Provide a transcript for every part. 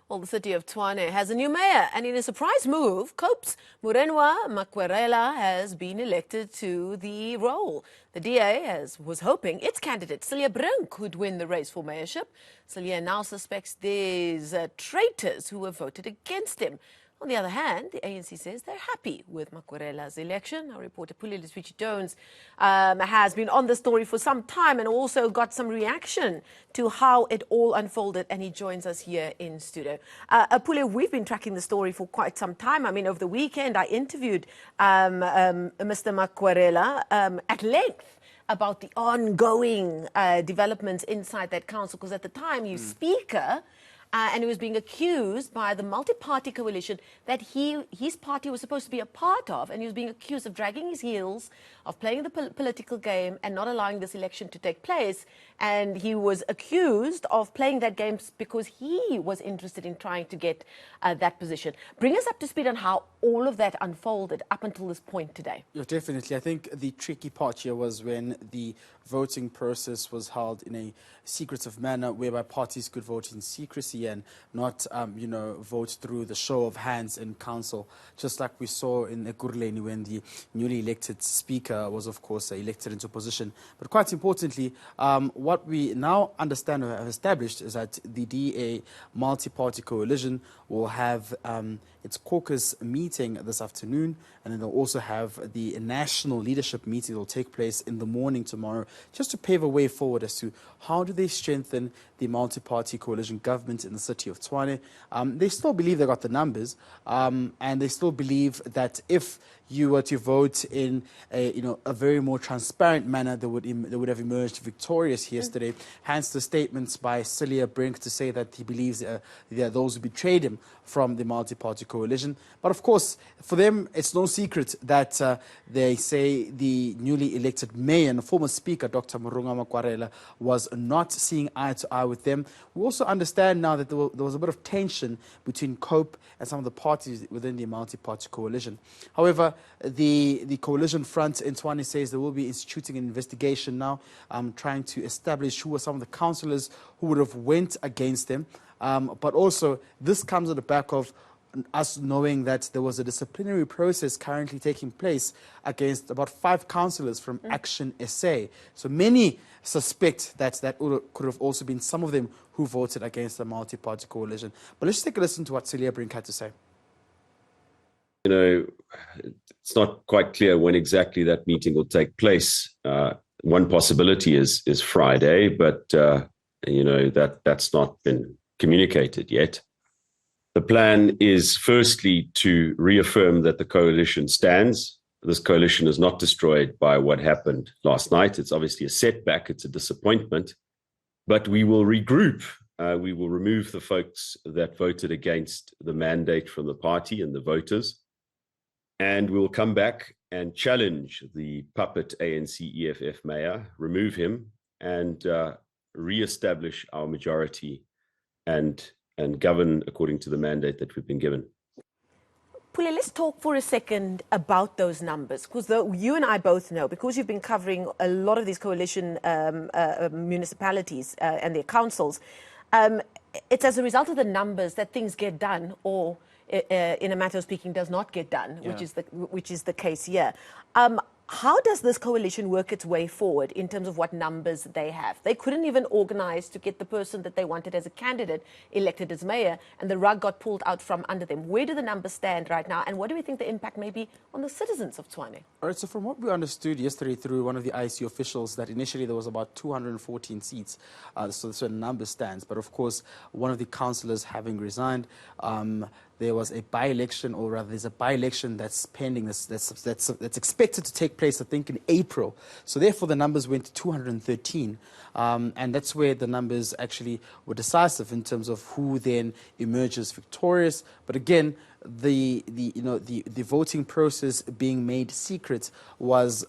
Well, the city of Tshwane has a new mayor, and in a surprise move, COPE's Murunwa Makwarela has been elected to the role. The DA was hoping its candidate, Celia Brink, would win the race for mayorship. Celia now suspects there's traitors who have voted against him. On the other hand, the ANC says they're happy with Makwarela's election. Our reporter Pule Letshwiti-Jones has been on the story for some time and also got some reaction to how it all unfolded, and he joins us here in studio. Pule, we've been tracking the story for quite some time. I mean, over the weekend, I interviewed Mr. Makwarela at length about the ongoing developments inside that council, because at the time, he was speaker, and he was being accused by the multi-party coalition that his party was supposed to be a part of, and he was being accused of dragging his heels, of playing the political game and not allowing this election to take place. And he was accused of playing that game because he was interested in trying to get that position. Bring us up to speed on how all of that unfolded up until this point today. Yeah, definitely. I think the tricky part here was when the voting process was held in a secretive manner, whereby parties could vote in secrecy and not, vote through the show of hands in council, just like we saw in Ekurhuleni when the newly elected speaker was, of course, elected into position. But quite importantly, what we now understand or have established is that the DA multi-party coalition will have its caucus meeting this afternoon, and then they'll also have the national leadership meeting that will take place in the morning tomorrow, just to pave a way forward as to how do they strengthen the multi-party coalition government in the city of Tshwane. They still believe they got the numbers, and they still believe that if you were to vote in a very more transparent manner, they would have emerged victorious yesterday. Hence the statements by Celia Brink to say that he believes there are those who betrayed him from the multi-party coalition. But of course, for them, it's no secret that they say the newly elected mayor and former speaker, Dr. Murunwa Makwarela, was not seeing eye to eye with them. We also understand now that there was a bit of tension between COPE and some of the parties within the multi-party coalition. However, the coalition front in Tshwane says they will be instituting an investigation now, trying to establish who were some of the councillors who would have went against them. But also, this comes on the back of us knowing that there was a disciplinary process currently taking place against about 5 councillors from Action SA. So many suspect that could have also been some of them who voted against the multi-party coalition. But let's take a listen to what Celia Brink had to say. It's not quite clear when exactly that meeting will take place. One possibility is Friday, but that's not been communicated yet. The plan is firstly to reaffirm that the coalition stands. This coalition is not destroyed by what happened last night. It's obviously a setback, it's a disappointment, but we will regroup. We will remove the folks that voted against the mandate from the party and the voters, and we will come back and challenge the puppet ANC EFF mayor, remove him, and re-establish our majority and govern according to the mandate that we've been given. Pule, let's talk for a second about those numbers, because you and I both know, because you've been covering a lot of these coalition municipalities and their councils, it's as a result of the numbers that things get done, or in a matter of speaking, does not get done, which is the case here. How does this coalition work its way forward in terms of what numbers they have? They couldn't even organize to get the person that they wanted as a candidate elected as mayor, and the rug got pulled out from under them. Where do the numbers stand right now, and what do we think the impact may be on the citizens of Tshwane? All right, so from what we understood yesterday through one of the IC officials, that initially there was about 214 seats, so the certain number stands. But of course, one of the councillors having resigned, there was a by-election, or rather there's a by-election that's pending, that's expected to take place, I think, in April. So therefore the numbers went to 213, and that's where the numbers actually were decisive in terms of who then emerges victorious. But again, the voting process being made secret was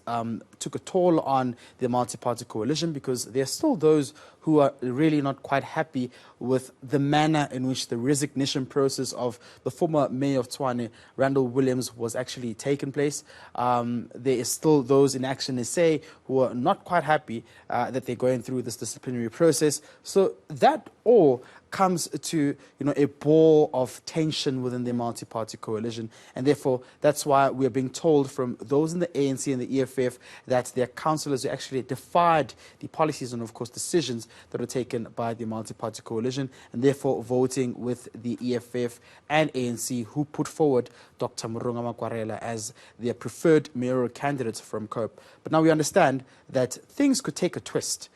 took a toll on the multi-party coalition, because there are still those who are really not quite happy with the manner in which the resignation process of the former mayor of Tshwane, Randall Williams, was actually taken place. There is still those in Action SA who are not quite happy that they're going through this disciplinary process. So that all comes to a ball of tension within the multi-party coalition, and therefore that's why we are being told from those in the ANC and the EFF that their councillors who actually defied the policies and of course decisions that were taken by the multi-party coalition, and therefore voting with the EFF and ANC, who put forward Dr. Murunwa Makwarela as their preferred mayoral candidate from Cope. But now we understand that things could take a twist.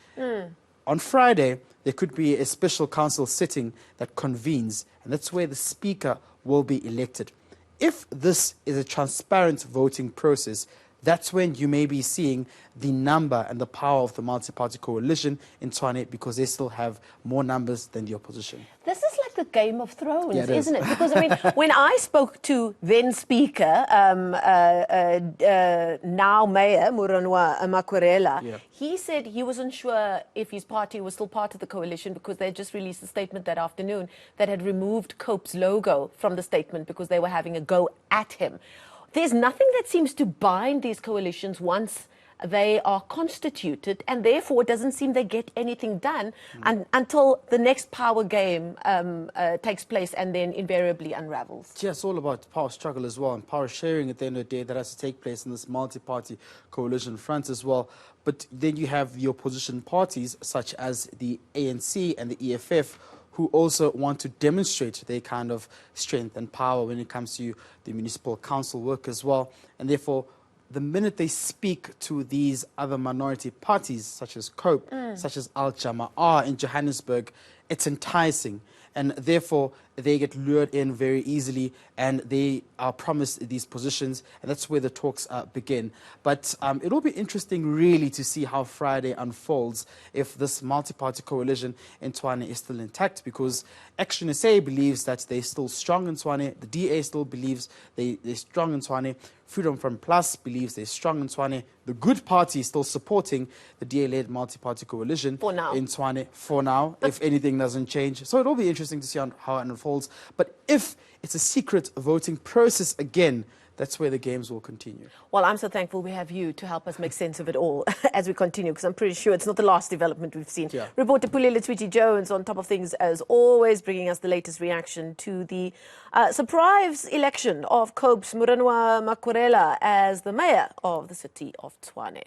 On Friday, there could be a special council sitting that convenes, and that's where the speaker will be elected. If this is a transparent voting process, that's when you may be seeing the number and the power of the multi-party coalition in Tshwane, because they still have more numbers than the opposition. This is like the Game of Thrones, Yeah, isn't it? Because, I mean, when I spoke to then Speaker, now Mayor Murunwa Makwarela, he said he wasn't sure if his party was still part of the coalition because they just released a statement that afternoon that had removed Cope's logo from the statement because they were having a go at him. There's nothing that seems to bind these coalitions once they are constituted, and therefore it doesn't seem they get anything done until the next power game takes place and then invariably unravels. Yeah, it's all about power struggle as well, and power sharing at the end of the day that has to take place in this multi-party coalition front as well. But then you have the opposition parties such as the ANC and the EFF, who also want to demonstrate their kind of strength and power when it comes to the municipal council work as well. And therefore, the minute they speak to these other minority parties, such as COPE, such as Al Jama'ah in Johannesburg, it's enticing. And therefore, they get lured in very easily, and they are promised these positions, and that's where the talks begin. But it'll be interesting, really, to see how Friday unfolds if this multi-party coalition in Tshwane is still intact, because Action SA believes that they're still strong in Tshwane, the DA still believes they're strong in Tshwane, Freedom from Plus believes they're strong in Tshwane, the Good Party is still supporting the DA-led multi-party coalition in Tshwane for now, if anything doesn't change. So it'll be interesting to see how it unfolds. But if it's a secret voting process again, that's where the games will continue. Well, I'm so thankful we have you to help us make sense of it all as we continue, because I'm pretty sure it's not the last development we've seen. Reporter Pule Letshwiti-Jones on top of things, as always, bringing us the latest reaction to the surprise election of Cope's Murunwa Makwarela as the mayor of the city of Tshwane.